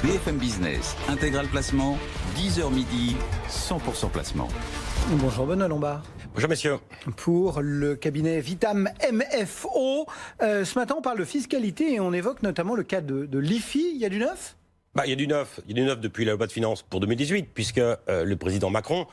BFM Business, intégral placement, 10h midi, 100% placement. Bonjour Benoît Lombard. Bonjour messieurs. Pour le cabinet Vitam MFO, ce matin on parle de fiscalité et on évoque notamment le cas de l'IFI. Il y a du neuf ? Il y a du neuf depuis la loi de finances pour 2018, puisque le président Macron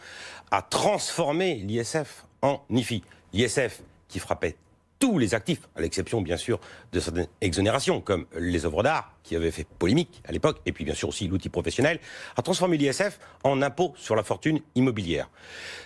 a transformé l'ISF en IFI. L'ISF qui frappait tous les actifs, à l'exception bien sûr de certaines exonérations, comme les œuvres d'art, qui avaient fait polémique à l'époque, et puis bien sûr aussi l'outil professionnel, a transformé l'ISF en impôt sur la fortune immobilière.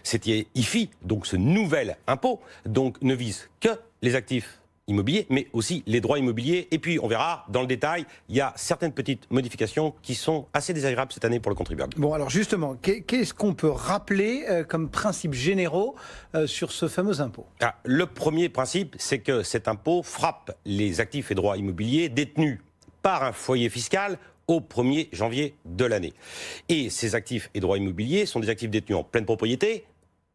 Cet IFI, donc ce nouvel impôt, donc ne vise que les actifs immobilier, mais aussi les droits immobiliers. Et puis, on verra, dans le détail, il y a certaines petites modifications qui sont assez désagréables cette année pour le contribuable. Bon, alors justement, qu'est-ce qu'on peut rappeler comme principes généraux sur ce fameux impôt ? Le premier principe, c'est que cet impôt frappe les actifs et droits immobiliers détenus par un foyer fiscal au 1er janvier de l'année. Et ces actifs et droits immobiliers sont des actifs détenus en pleine propriété,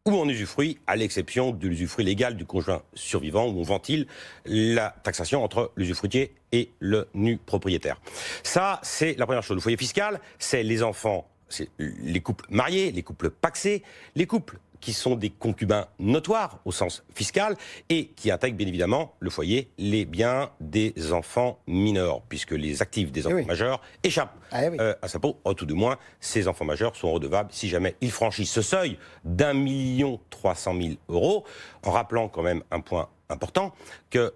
ou en usufruit, à l'exception de l'usufruit légal du conjoint survivant, où on ventile la taxation entre l'usufruitier et le nu propriétaire. Ça, c'est la première chose. Le foyer fiscal, c'est les enfants, c'est les couples mariés, les couples pacsés, les couples qui sont des concubins notoires au sens fiscal et qui intègrent bien évidemment le foyer, les biens des enfants mineurs, puisque les actifs des enfants majeurs échappent à sa peau. Tout du moins, ces enfants majeurs sont redevables si jamais ils franchissent ce seuil d'1 300 000 €, en rappelant quand même un point important, que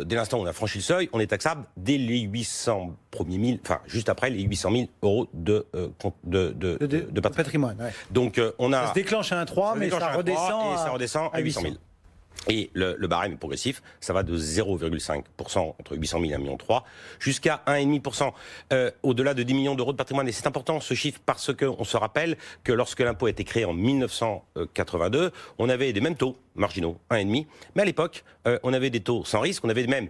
dès l'instant où on a franchi le seuil, on est taxable dès les 800 premiers 1000, enfin juste après les 800 000 € de patrimoine. Ouais. Donc ça se déclenche à 1,3, mais ça redescend à 800 000. Et le barème est progressif, ça va de 0,5% entre 800 000 et 1,3 million, jusqu'à 1,5%. Au-delà de 10 millions d'euros de patrimoine. Et c'est important ce chiffre parce qu'on se rappelle que lorsque l'impôt a été créé en 1982, on avait des mêmes taux marginaux, 1,5. Mais à l'époque, on avait des taux sans risque, on avait même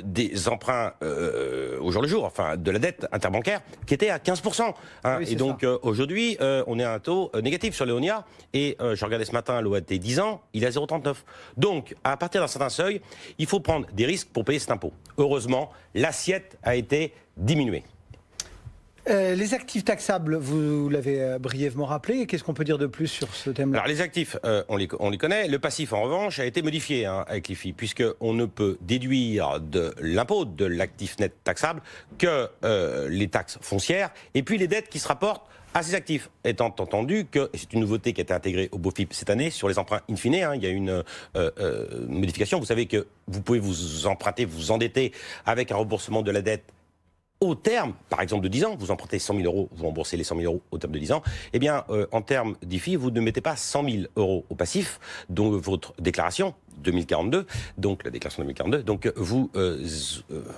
des emprunts au jour le jour, enfin de la dette interbancaire, qui était à 15%. Oui, et donc aujourd'hui, on est à un taux négatif sur l'EONIA. Et je regardais ce matin l'OAT 10 ans, il est à 0,39. Donc, à partir d'un certain seuil, il faut prendre des risques pour payer cet impôt. Heureusement, l'assiette a été diminuée. Les actifs taxables, vous l'avez brièvement rappelé. Qu'est-ce qu'on peut dire de plus sur ce thème-là ? Alors, les actifs, on les connaît. Le passif, en revanche, a été modifié avec l'IFI, puisqu'on ne peut déduire de l'impôt de l'actif net taxable que les taxes foncières et puis les dettes qui se rapportent à ces actifs, étant entendu que, et c'est une nouveauté qui a été intégrée au BOFIP cette année, sur les emprunts in fine, il y a une modification. Vous savez que vous pouvez vous emprunter, vous endetter avec un remboursement de la dette au terme, par exemple, de 10 ans, vous empruntez 100 000 €, vous remboursez les 100 000 € au terme de 10 ans, eh bien, en termes d'IFI, vous ne mettez pas 100 000 € au passif, donc votre déclaration 2042, donc la déclaration 2042, donc vous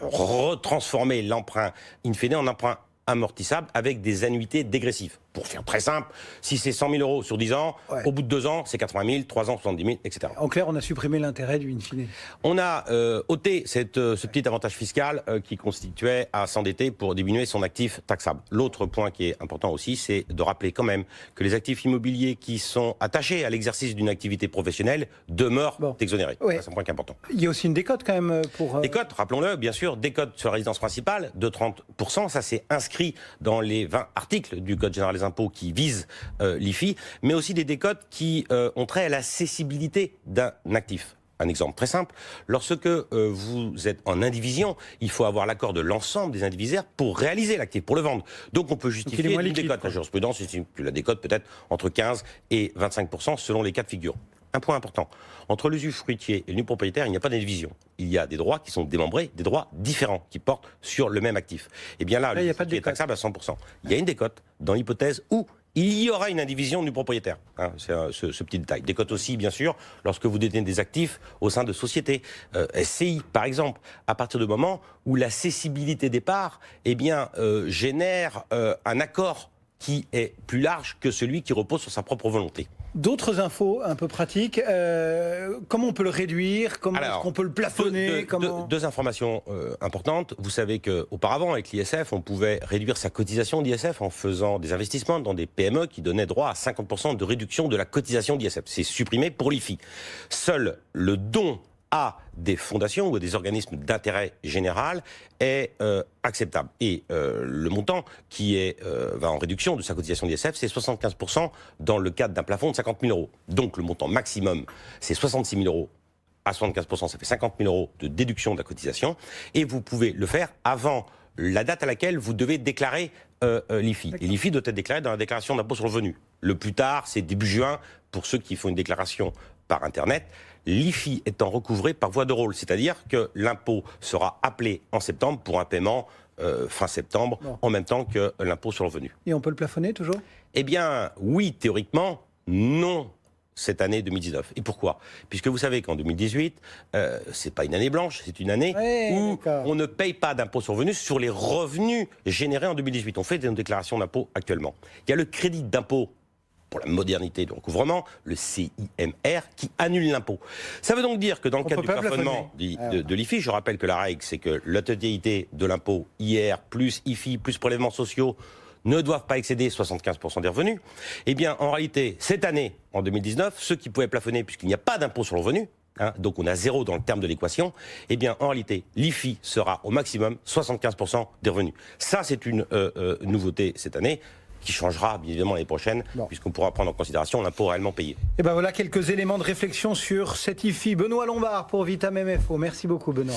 retransformez l'emprunt in fine en emprunt amortissable avec des annuités dégressives. Pour faire très simple, si c'est 100 000 € sur 10 ans, au bout de 2 ans, c'est 80 000, 3 ans, 70 000, etc. En clair, on a supprimé l'intérêt du in fine. On a ôté ce petit avantage fiscal qui constituait à s'endetter pour diminuer son actif taxable. L'autre point qui est important aussi, c'est de rappeler quand même que les actifs immobiliers qui sont attachés à l'exercice d'une activité professionnelle demeurent exonérés. Ouais. C'est un point qui est important. Il y a aussi une décote quand même pour... Décote, rappelons-le, bien sûr, décote sur la résidence principale de 30%. Ça, c'est inscrit dans les 20 articles du Code général des impôts qui visent l'IFI, mais aussi des décotes qui ont trait à la cessibilité d'un actif. Un exemple très simple, lorsque vous êtes en indivision, il faut avoir l'accord de l'ensemble des indivisaires pour réaliser l'actif, pour le vendre. Donc on peut justifier une décote. La jurisprudence, c'est la décote peut-être entre 15 et 25% selon les cas de figure. Un point important, entre l'usufruitier et le nu propriétaire, il n'y a pas d'indivision. Il y a des droits qui sont démembrés, des droits différents qui portent sur le même actif. Et bien là, l'usufruitier est taxable à 100%. Il y a une décote dans l'hypothèse où il y aura une indivision du propriétaire. C'est ce petit détail. Décote aussi, bien sûr, lorsque vous détenez des actifs au sein de sociétés. SCI, par exemple, à partir du moment où la cessibilité des parts génère un accord qui est plus large que celui qui repose sur sa propre volonté. D'autres infos un peu pratiques, comment on peut le réduire, comment est-ce qu'on peut le plafonner Deux informations importantes. Vous savez qu'auparavant, avec l'ISF, on pouvait réduire sa cotisation d'ISF en faisant des investissements dans des PME qui donnaient droit à 50% de réduction de la cotisation d'ISF. C'est supprimé pour l'IFI. Seul le don à des fondations ou à des organismes d'intérêt général est acceptable. Et le montant qui va en réduction de sa cotisation d'ISF, c'est 75% dans le cadre d'un plafond de 50 000 euros. Donc le montant maximum, c'est 66 000 euros. À 75%, ça fait 50 000 euros de déduction de la cotisation. Et vous pouvez le faire avant la date à laquelle vous devez déclarer l'IFI. Et l'IFI doit être déclaré dans la déclaration d'impôt sur le revenu. Le plus tard, c'est début juin, pour ceux qui font une déclaration par Internet. L'IFI étant recouvré par voie de rôle, c'est-à-dire que l'impôt sera appelé en septembre pour un paiement fin septembre, en même temps que l'impôt sur le revenu. Et on peut le plafonner toujours? Eh bien, oui, théoriquement, non. Cette année 2019. Et pourquoi? Puisque vous savez qu'en 2018, c'est pas une année blanche, c'est une année où on ne paye pas d'impôt sur le revenu sur les revenus générés en 2018. On fait des déclarations d'impôt actuellement. Il y a le crédit d'impôt pour la modernité du recouvrement, le CIMR, qui annule l'impôt. Ça veut donc dire que dans le cadre du plafonnement de l'IFI, je rappelle que la règle, c'est que la totalité de l'impôt IR plus IFI plus prélèvements sociaux ne doivent pas excéder 75% des revenus. Eh bien, en réalité, cette année, en 2019, ceux qui pouvaient plafonner, puisqu'il n'y a pas d'impôt sur le revenu, donc on a zéro dans le terme de l'équation, eh bien, en réalité, l'IFI sera au maximum 75% des revenus. Ça, c'est une nouveauté cette année, qui changera bien évidemment l'année prochaine, puisqu'on pourra prendre en considération l'impôt réellement payé. Et ben voilà quelques éléments de réflexion sur cet IFI. Benoît Lombard pour Vitam MFO. Merci beaucoup, Benoît.